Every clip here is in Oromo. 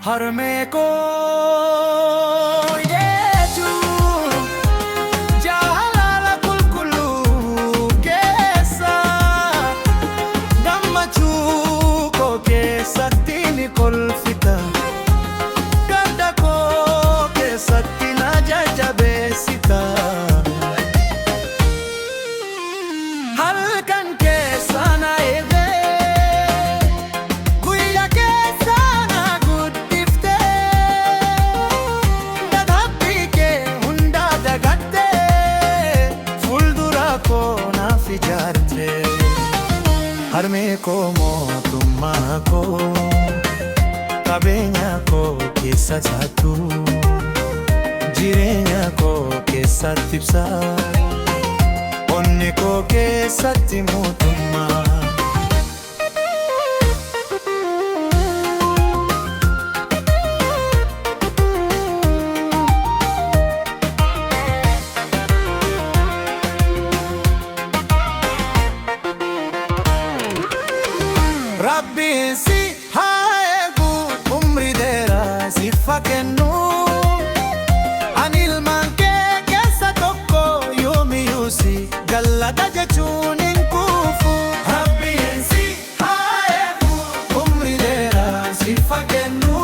हर में को yetu jaalala qulqulluu keessa gammachuu koo keessatti ni kolfita gadda koo keessatti na jajjabeessita halkan keessa na हर में को मोतुम्मा को qabeenya koo keessatu jireenya koo keessatti ibsa onni koo keessatti mootummaa Rabbiin si haa eegu umrii dheeraa siif haa kennu ani ilmaan kee keessa tokko yoomiyyuu si galata jechuun hin kuufu. Rabbiin si haa eegu umrii dheeraa siif haa kennu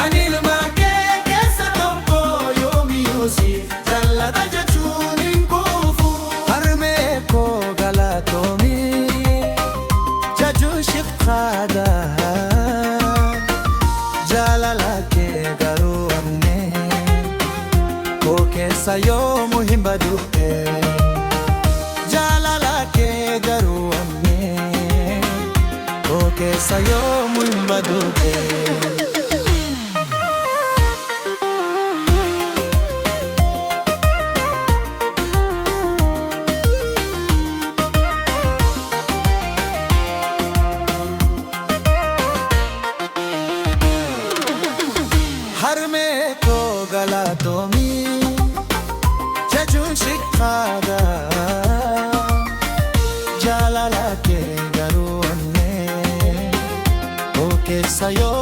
ani ilmaan kee keessa tokko yoomiyyuu si galata jechuun hin kuufu. Harmee koo galatoomii Khada jalala ke garu amne ko kesa yo muhim badu jalala ke garu amne ko kesa yo muhim badu हर में को galatoomii jechuun shikkaadha jaalala kee garuu onnee koo keessa yoo